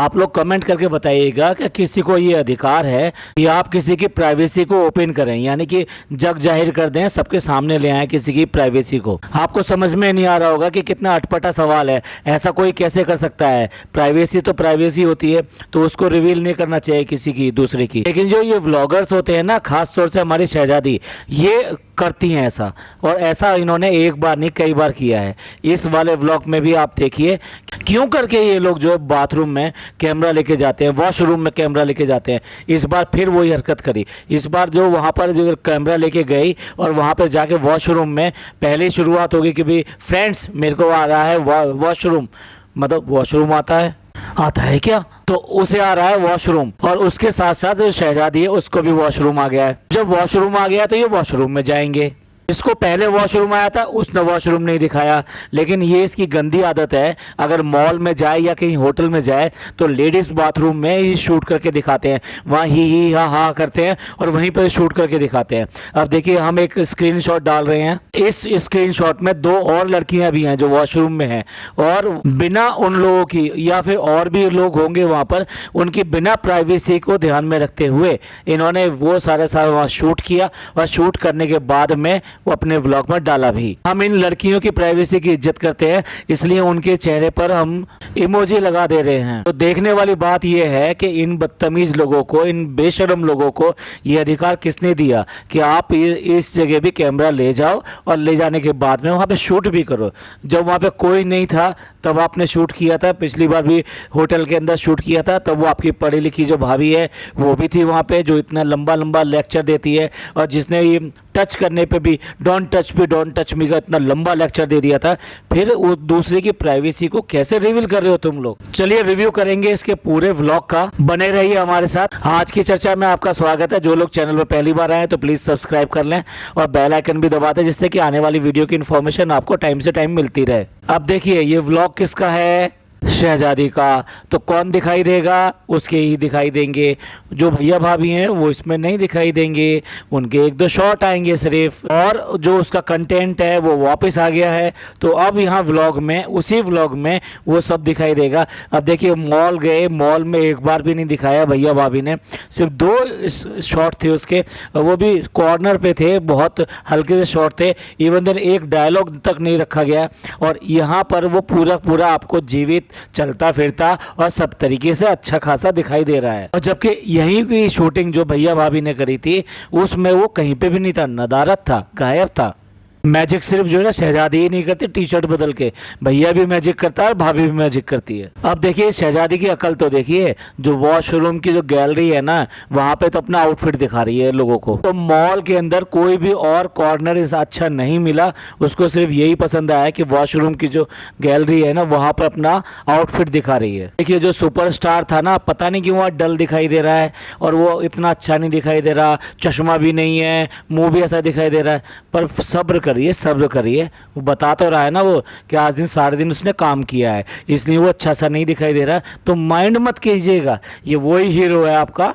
आप लोग कमेंट करके बताइएगा कि किसी को ये अधिकार है कि आप किसी की प्राइवेसी को ओपन करें, यानी कि जग जाहिर कर दें, सबके सामने ले आएं किसी की प्राइवेसी को। आपको समझ में नहीं आ रहा होगा कि कितना अटपटा सवाल है, ऐसा कोई कैसे कर सकता है। प्राइवेसी तो प्राइवेसी होती है, तो उसको रिवील नहीं करना चाहिए किसी की दूसरे की। लेकिन जो ये व्लॉगर्स होते हैं ना, खास तौर से हमारी शहजादी, ये करती हैं ऐसा, और ऐसा इन्होंने एक बार नहीं कई बार किया है। इस वाले व्लॉग में भी आप देखिए क्यों करके ये लोग जो बाथरूम में कैमरा लेके जाते हैं, वॉशरूम में कैमरा लेके जाते हैं। इस बार फिर वही हरकत करी। इस बार जो वहाँ पर जो कैमरा लेके गई और वहाँ पर जाके वॉशरूम में पहले शुरुआत होगी कि भाई फ्रेंड्स मेरे को आ रहा है वॉशरूम, मतलब वॉशरूम आता है क्या, तो उसे आ रहा है वॉशरूम, और उसके साथ साथ जो शहजादी है उसको भी वॉशरूम आ गया है। जब वॉशरूम आ गया तो ये वॉशरूम में जाएंगे। इसको पहले वॉशरूम आया था, उसने वॉशरूम नहीं दिखाया। लेकिन ये इसकी गंदी आदत है, अगर मॉल में जाए या कहीं होटल में जाए तो लेडीज बाथरूम में ही शूट करके दिखाते हैं, वहाँ ही हा करते हैं और वहीं पर शूट करके दिखाते हैं। अब देखिए हम एक स्क्रीनशॉट डाल रहे हैं। इस स्क्रीनशॉट में 2 और लड़कियां भी हैं जो वॉशरूम में हैं, और बिना उन लोगों की या फिर और भी लोग होंगे वहाँ पर, उनकी बिना प्राइवेसी को ध्यान में रखते हुए इन्होंने वो सारा वहाँ शूट किया, और शूट करने के बाद में वो अपने व्लॉग में डाला भी। हम इन लड़कियों की प्राइवेसी की इज्जत करते हैं, इसलिए उनके चेहरे पर हम इमोजी लगा दे रहे हैं। तो देखने वाली बात यह है कि इन बदतमीज लोगों को, इन बेशरम लोगों को ये अधिकार किसने दिया कि आप इस जगह भी कैमरा ले जाओ और ले जाने के बाद में वहाँ पे शूट भी करो। जब वहाँ पे कोई नहीं था तब आपने शूट किया था, पिछली बार भी होटल के अंदर शूट किया था, तब वो आपकी पढ़ी लिखी जो भाभी है वो भी थी वहाँ पे, जो इतना लंबा लंबा लेक्चर देती है, और जिसने ये टच करने पे भी डोंट टच मी का इतना लंबा लेक्चर दे दिया था। फिर वो दूसरे की प्राइवेसी को कैसे रिवील कर रहे हो तुम लोग। चलिए रिव्यू करेंगे इसके पूरे व्लॉग का, बने रहिए हमारे साथ। आज की चर्चा में आपका स्वागत है। जो लोग चैनल पर पहली बार आए तो प्लीज सब्सक्राइब कर लें और बेल आइकन भी दबा दें, जिससे कि आने वाली वीडियो की इन्फॉर्मेशन आपको टाइम से टाइम मिलती रहे। अब देखिए ये व्लॉग किसका है, शहजादी का। तो कौन दिखाई देगा, उसके ही दिखाई देंगे। जो भैया भाभी हैं वो इसमें नहीं दिखाई देंगे, उनके 1-2 शॉट आएंगे सिर्फ, और जो उसका कंटेंट है वो वापस आ गया है। तो अब यहाँ व्लॉग में, उसी व्लॉग में वो सब दिखाई देगा। अब देखिए मॉल गए, मॉल में एक बार भी नहीं दिखाया भैया भाभी ने, सिर्फ 2 शॉट थे उसके, वो भी कॉर्नर पे थे, बहुत हल्के से शॉट थे। इवन देन एक डायलॉग तक नहीं रखा गया, और यहाँ पर वो पूरा आपको जीवित, चलता फिरता और सब तरीके से अच्छा खासा दिखाई दे रहा है। और जबकि यहीं की शूटिंग जो भैया भाभी ने करी थी उसमें वो कहीं पे भी नहीं था, नदारद था, गायब था। मैजिक सिर्फ जो है ना शहजादी ही नहीं करती, टी शर्ट बदल के भैया भी मैजिक करता है और भाभी भी मैजिक करती है। अब देखिए शहजादी की अकल तो देखिए, जो वॉशरूम की जो गैलरी है ना वहाँ पे तो अपना आउटफिट दिखा रही है लोगों को। तो मॉल के अंदर कोई भी और कॉर्नर इस अच्छा नहीं मिला, उसको सिर्फ यही पसंद आया कि वॉशरूम की जो गैलरी है ना वहाँ पर अपना आउटफिट दिखा रही है। देखिए जो सुपरस्टार था ना, पता नहीं क्यों वहाँ डल दिखाई दे रहा है, और वो इतना अच्छा नहीं दिखाई दे रहा, चश्मा भी नहीं है, मुँह भी ऐसा दिखाई दे रहा है। पर सब्र करिए, वो बता तो रहा है ना वो कि आज दिन सारे दिन उसने काम किया है, इसलिए वो अच्छा सा नहीं दिखाई दे रहा। तो माइंड मत कीजिएगा, ये वही हीरो है आपका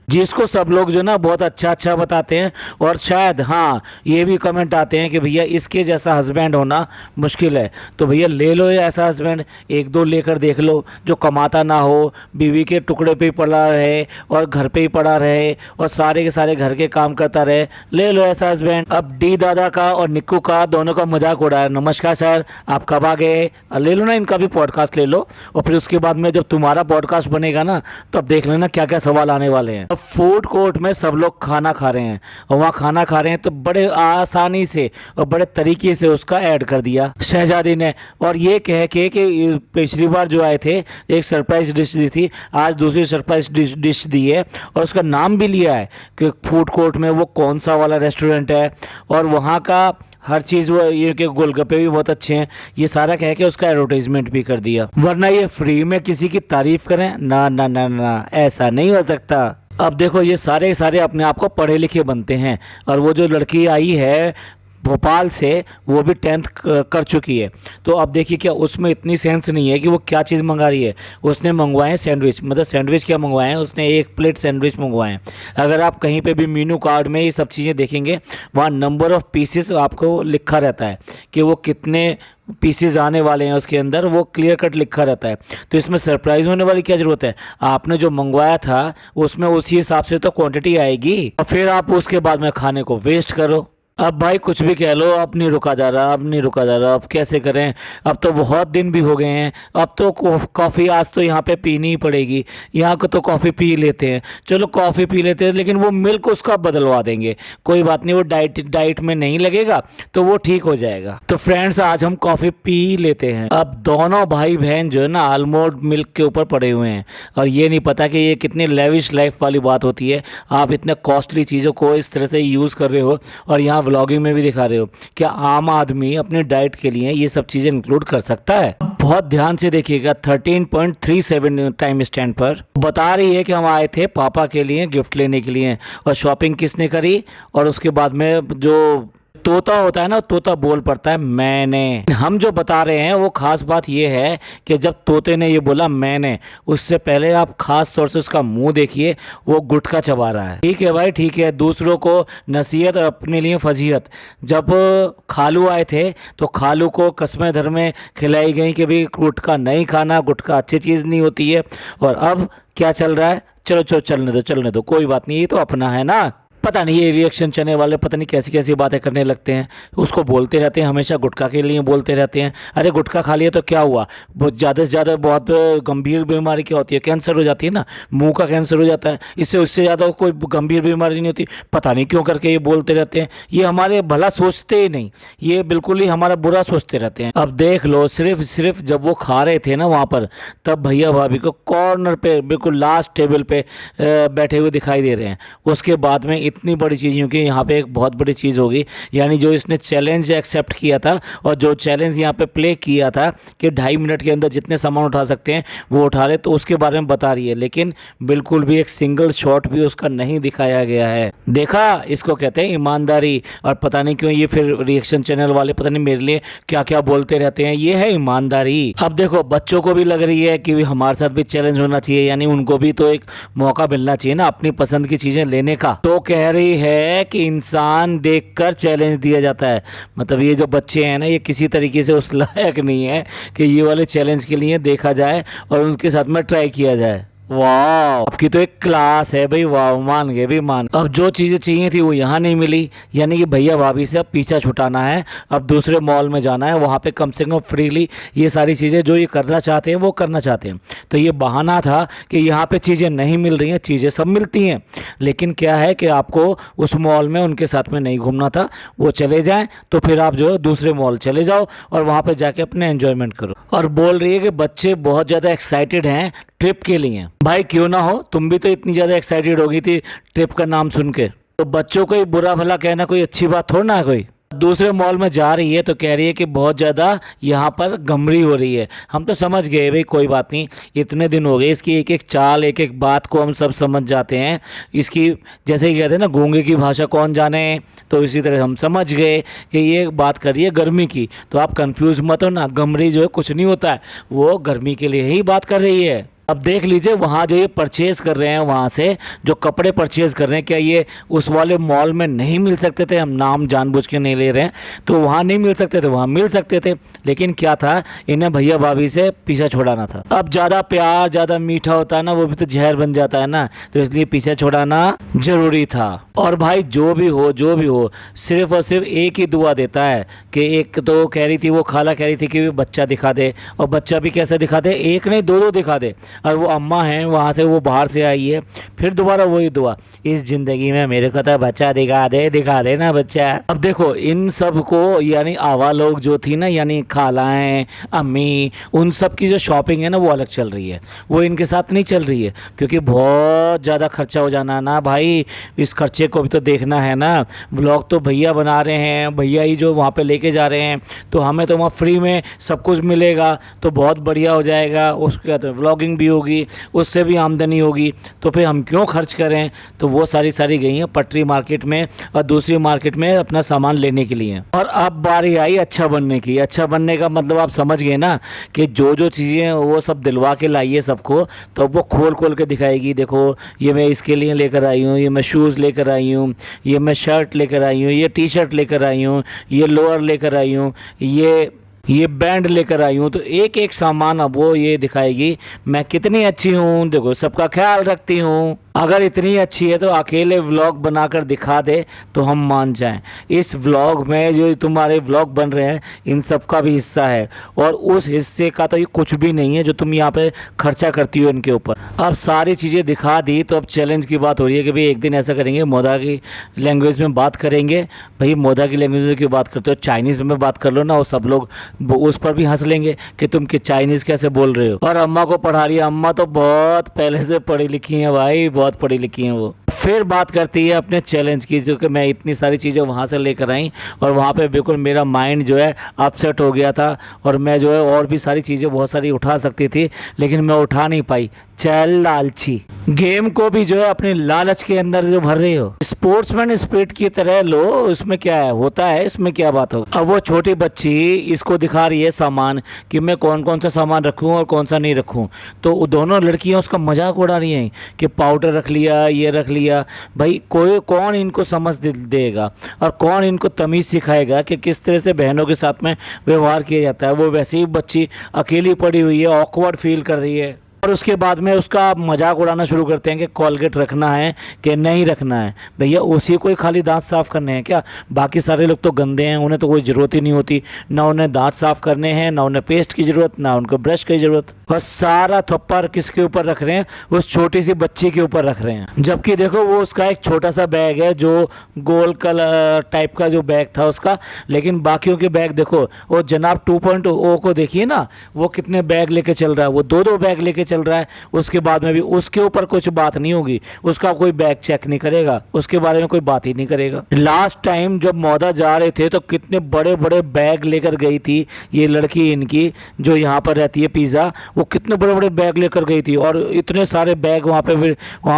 जिसको सब लोग जो ना बहुत अच्छा बताते हैं। और शायद हाँ ये भी कमेंट आते हैं कि भैया इसके जैसा हस्बैंड होना मुश्किल है। तो भैया ले लो ऐसा हस्बैंड, 1-2 लेकर देख लो, जो कमाता ना हो, बीवी के टुकड़े पे ही पड़ा रहे और घर पे ही पड़ा रहे और सारे के सारे घर के काम करता रहे, ले लो ऐसा हस्बैंड। अब डी दादा का और निक्कू का दोनों का मजाक उड़ाया, नमस्कार सर आप कब आ गए, ले लो ना इनका भी पॉडकास्ट ले लो, और फिर उसके बाद में जब तुम्हारा पॉडकास्ट बनेगा ना तब देख लेना क्या क्या सवाल आने वाले हैं। फूड कोर्ट में सब लोग खाना खा रहे हैं, और वहाँ खाना खा रहे हैं तो बड़े आसानी से और बड़े तरीके से उसका ऐड कर दिया शहजादी ने, और ये कह के कि पिछली बार जो आए थे एक सरप्राइज डिश दी थी, आज दूसरी सरप्राइज डिश दी है, और उसका नाम भी लिया है कि फूड कोर्ट में वो कौन सा वाला रेस्टोरेंट है, और वहाँ का हर चीज़, वो ये कि गोलगप्पे भी बहुत अच्छे हैं, ये सारा कह के उसका एडवर्टाइजमेंट भी कर दिया। वरना ये फ्री में किसी की तारीफ करें ना ना ना ना, ऐसा नहीं हो सकता। अब देखो ये सारे अपने आप को पढ़े लिखे बनते हैं, और वो जो लड़की आई है भोपाल से, वो भी 10th कर चुकी है। तो अब देखिए क्या उसमें इतनी सेंस नहीं है कि वो क्या चीज़ मंगा रही है। उसने मंगवाए सैंडविच, मतलब सैंडविच क्या मंगवाए हैं उसने, 1 प्लेट सैंडविच मंगवाए हैं। अगर आप कहीं पे भी मेनू कार्ड में ये सब चीज़ें देखेंगे, वहाँ नंबर ऑफ़ पीसेस आपको लिखा रहता है कि वो कितने पीसेस आने वाले हैं उसके अंदर, वो क्लियर कट लिखा रहता है। तो इसमें सरप्राइज होने वाली क्या ज़रूरत है। आपने जो मंगवाया था उसमें उसी हिसाब से तो क्वांटिटी आएगी, और फिर आप उसके बाद में खाने को वेस्ट करो। अब भाई कुछ भी कह लो, अब नहीं रुका जा रहा, अब नहीं रुका जा रहा, अब कैसे करें। अब तो बहुत दिन भी हो गए हैं, अब तो कॉफ़ी आज तो यहाँ पे पीनी ही पड़ेगी। यहाँ को तो कॉफ़ी पी लेते हैं, चलो कॉफ़ी पी लेते हैं, लेकिन वो मिल्क उसका बदलवा देंगे, कोई बात नहीं, वो डाइट में नहीं लगेगा तो वो ठीक हो जाएगा। तो फ्रेंड्स आज हम कॉफ़ी पी लेते हैं। अब दोनों भाई बहन जो है ना आलमोंड मिल्क के ऊपर पड़े हुए हैं, और ये नहीं पता कि ये कितनी लेविश लाइफ वाली बात होती है। आप इतने कॉस्टली चीज़ों को इस तरह से यूज़ कर रहे हो, और यहाँ व्लॉगिंग में भी दिखा रहे हो। क्या आम आदमी अपने डाइट के लिए ये सब चीज़ें इंक्लूड कर सकता है। बहुत ध्यान से देखिएगा, 13.37 टाइम स्टैंड पर बता रही है कि हम आए थे पापा के लिए गिफ्ट लेने के लिए, और शॉपिंग किसने करी, और उसके बाद में जो तोता होता है ना, तोता बोल पड़ता है मैंने। हम जो बता रहे हैं वो खास बात ये है कि जब तोते ने ये बोला मैंने, उससे पहले आप खास तौर से उसका मुंह देखिए, वो गुटखा चबा रहा है। ठीक है भाई ठीक है, दूसरों को नसीहत और अपने लिए फजीहत। जब खालू आए थे तो खालू को कस्में धर्में खिलाई गई कि भाई गुटखा नहीं खाना, गुटखा अच्छी चीज़ नहीं होती है। और अब क्या चल रहा है, चलो चलो चलने दो, कोई बात नहीं, ये तो अपना है ना। पता नहीं ये रिएक्शन चैनल वाले पता नहीं कैसी कैसी बातें करने लगते हैं, उसको बोलते रहते हैं, हमेशा गुटखा के लिए बोलते रहते हैं। अरे गुटखा खा लिया तो क्या हुआ, बहुत ज़्यादा से ज़्यादा बहुत गंभीर बीमारी क्या होती है, कैंसर हो जाती है ना, मुंह का कैंसर हो जाता है, इससे उससे ज़्यादा कोई गंभीर बीमारी नहीं होती। पता नहीं क्यों करके ये बोलते रहते हैं, ये हमारे भला सोचते ही नहीं, ये बिल्कुल ही हमारा बुरा सोचते रहते हैं। अब देख लो, सिर्फ जब वो खा रहे थे ना वहाँ पर, तब भैया भाभी को कॉर्नर पे बिल्कुल लास्ट टेबल पे बैठे हुए दिखाई दे रहे हैं। उसके बाद में इतनी बड़ी चीज़, क्योंकि यहाँ पे एक बहुत बड़ी चीज़ होगी, यानी जो इसने चैलेंज एक्सेप्ट किया था और जो चैलेंज यहाँ पे प्ले किया था कि 2.5 मिनट के अंदर जितने सामान उठा सकते हैं वो उठा रहे, तो उसके बारे में बता रही है। लेकिन बिल्कुल भी एक सिंगल शॉट भी उसका नहीं दिखाया गया है। देखा, इसको कहते हैं ईमानदारी। और पता नहीं क्यों ये फिर रिएक्शन चैनल वाले पता नहीं मेरे लिए क्या क्या बोलते रहते हैं, ये है ईमानदारी। अब देखो बच्चों को भी लग रही है कि हमारे साथ भी चैलेंज होना चाहिए, यानी उनको भी तो एक मौका मिलना चाहिए ना अपनी पसंद की चीज़ें लेने का। तो कह रही है कि इंसान देखकर चैलेंज दिया जाता है, मतलब ये जो बच्चे हैं ना, ये किसी तरीके से उस लायक नहीं है कि ये वाले चैलेंज के लिए देखा जाए और उनके साथ में ट्राई किया जाए। वाह, आपकी तो एक क्लास है भाई, वाह, मान गए भी मान। अब जो चीज़ें चाहिए थी वो यहाँ नहीं मिली, यानी कि भैया भाभी से अब पीछा छुटाना है, अब दूसरे मॉल में जाना है, वहाँ पे कम से कम फ्रीली ये सारी चीज़ें जो ये करना चाहते हैं वो करना चाहते हैं। तो ये बहाना था कि यहाँ पे चीज़ें नहीं मिल रही हैं, चीज़ें सब मिलती हैं, लेकिन क्या है कि आपको उस मॉल में उनके साथ में नहीं घूमना था, वो चले जाएँ तो फिर आप जो है दूसरे मॉल चले जाओ और वहाँ पर जाके अपने एन्जॉयमेंट करो। और बोल रही है कि बच्चे बहुत ज़्यादा एक्साइटेड हैं ट्रिप के लिए। भाई क्यों ना हो, तुम भी तो इतनी ज़्यादा एक्साइटेड हो गई थी ट्रिप का नाम सुन के, तो बच्चों को ही बुरा भला कहना कोई अच्छी बात थोड़ा ना है। कोई दूसरे मॉल में जा रही है तो कह रही है कि बहुत ज़्यादा यहाँ पर गमरी हो रही है। हम तो समझ गए भाई, कोई बात नहीं, इतने दिन हो गए, इसकी एक एक चाल एक एक बात को हम सब समझ जाते हैं। इसकी जैसे ही कहते हैं ना गूंगे की भाषा कौन जाने, तो इसी तरह हम समझ गए कि ये बात कर रही है गर्मी की। तो आप कंफ्यूज मत हो ना, गमरी जो है कुछ नहीं होता है, वो गर्मी के लिए ही बात कर रही है। अब देख लीजिए वहाँ जो ये परचेज़ कर रहे हैं, वहाँ से जो कपड़े परचेज़ कर रहे हैं, क्या ये उस वाले मॉल में नहीं मिल सकते थे। हम नाम जानबूझ के नहीं ले रहे हैं, तो वहाँ नहीं मिल सकते थे, वहाँ मिल सकते थे, लेकिन क्या था, इन्हें भैया भाभी से पीछा छुड़ाना था। अब ज़्यादा प्यार ज़्यादा मीठा होता है ना, वो भी तो जहर बन जाता है ना, तो इसलिए पीछा छुड़ाना ज़रूरी था। और भाई जो भी हो सिर्फ और सिर्फ एक ही दुआ देता है कि एक तो कह रही थी वो खाला कह रही थी कि बच्चा दिखा दे, और बच्चा भी कैसे दिखा दे, एक नहीं दो दिखा दे। और वो अम्मा हैं वहाँ से, वो बाहर से आई है, फिर दोबारा वही दुआ, इस ज़िंदगी में मेरे को तो बच्चा दिखा दे ना बच्चा। अब देखो इन सब को, यानी आवा लोग जो थी ना, यानी खालाएँ अम्मी, उन सब की जो शॉपिंग है ना वो अलग चल रही है, वो इनके साथ नहीं चल रही है, क्योंकि बहुत ज़्यादा खर्चा हो जाना ना भाई, इस खर्चे को भी तो देखना है ना। व्लॉग तो भैया बना रहे हैं, भैया ही जो वहाँ पे लेके जा रहे हैं, तो हमें तो वहाँ फ्री में सब कुछ मिलेगा तो बहुत बढ़िया हो जाएगा। उसके बाद व्लॉगिंग भी होगी, उससे भी आमदनी होगी, तो फिर हम क्यों खर्च करें। तो वो सारी गई हैं पटरी मार्केट में और दूसरी मार्केट में अपना सामान लेने के लिए। और अब बारी आई अच्छा बनने की। अच्छा बनने का मतलब आप समझ गए ना कि जो चीज़ें वो सब दिलवा के लाइए सबको, तो वो खोल के दिखाएगी। देखो ये मैं इसके लिए लेकर आई हूँ, ये मैं शूज़ लेकर आई हूँ, ये मैं शर्ट लेकर आई हूँ, ये टी शर्ट लेकर आई हूँ, ये लोअर लेकर आई हूँ, ये बैंड लेकर आई हूँ। तो एक एक सामान अब वो ये दिखाएगी मैं कितनी अच्छी हूँ, देखो सबका ख्याल रखती हूँ। अगर इतनी अच्छी है तो अकेले व्लॉग बनाकर दिखा दे तो हम मान जाएं। इस व्लॉग में जो तुम्हारे व्लॉग बन रहे हैं इन सब का भी हिस्सा है, और उस हिस्से का तो ये कुछ भी नहीं है जो तुम यहाँ पे खर्चा करती हो इनके ऊपर। अब सारी चीज़ें दिखा दी तो अब चैलेंज की बात हो रही है कि भाई एक दिन ऐसा करेंगे, मोदा की लैंग्वेज में बात करेंगे। भाई मोदा की लैंग्वेज में क्यों बात करते हो, चाइनीज़ में बात कर लो ना, और सब लोग उस पर भी हंस लेंगे कि तुम चाइनीज़ कैसे बोल रहे हो। और अम्मा को पढ़ा रही है, अम्मा तो बहुत पहले से पढ़ी लिखी हैं भाई, बहुत पढ़ी लिखी हैं वो। फिर बात करती है अपने चैलेंज की, जो कि मैं इतनी सारी चीज़ें वहाँ से लेकर आई और वहाँ पे बिल्कुल मेरा माइंड जो है अपसेट हो गया था, और मैं जो है और भी सारी चीज़ें बहुत सारी उठा सकती थी लेकिन मैं उठा नहीं पाई। चल लालची, गेम को भी जो है अपने लालच के अंदर जो भर रही हो, स्पोर्ट्समैन स्पिरिट की तरह लो, उसमें क्या है होता है, इसमें क्या बात हो। अब वो छोटी बच्ची इसको दिखा रही है सामान कि मैं कौन कौन सा सामान रखूं और कौन सा नहीं रखूं। तो दोनों लड़कियां उसका मजाक उड़ा रही हैं कि पाउडर रख लिया, ये रख लिया। भाई कौन इनको समझ देगा और कौन इनको तमीज़ सिखाएगा कि किस तरह से बहनों के साथ में व्यवहार किया जाता है। वो वैसे ही बच्ची अकेली पड़ी हुई है, ऑकवर्ड फील कर रही है, और उसके बाद में उसका मजाक उड़ाना शुरू करते हैं कि कोलगेट रखना है कि नहीं रखना है। भैया उसी को ही खाली दांत साफ़ करने हैं क्या, बाकी सारे लोग तो गंदे हैं, उन्हें तो कोई ज़रूरत ही नहीं होती, ना उन्हें दांत साफ़ करने हैं, ना उन्हें पेस्ट की ज़रूरत, ना उनको ब्रश की ज़रूरत। बस सारा थप्पड़ किसके ऊपर रख रहे हैं, उस छोटी सी बच्ची के ऊपर रख रहे हैं। जबकि देखो वो उसका एक छोटा सा बैग है जो गोल कलर टाइप का जो बैग था उसका, लेकिन बाकियों के बैग देखो। वो जनाब 2.0 को देखिए ना, वो कितने बैग लेके चल रहा है, वो दो बैग लेके चल रहा है। उसके बाद में भी उसके ऊपर कुछ बात नहीं होगी, उसका कोई बैग चेक नहीं करेगा, उसके बारे में कोई बात ही नहीं करेगा। लास्ट टाइम जब मौदा जा रहे थे तो कितने बड़े बड़े बैग लेकर गई थी ये लड़की इनकी, जो यहाँ पर रहती है पिज़्ज़ा, वो कितने बड़े बड़े बैग लेकर गई थी, और इतने सारे बैग वहाँ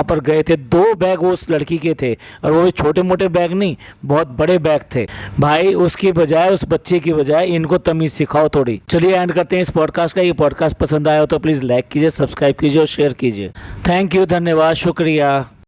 पर गए थे। 2 बैग उस लड़की के थे, और वो भी छोटे मोटे बैग नहीं, बहुत बड़े बैग थे। भाई उसकी बजाय, उस बच्चे की बजाय इनको तमीज़ सिखाओ थोड़ी। चलिए एंड करते हैं इस पॉडकास्ट का। ये पॉडकास्ट पसंद आया हो तो प्लीज़ लाइक कीजिए, सब्सक्राइब कीजिए और शेयर कीजिए। थैंक यू, धन्यवाद, शुक्रिया।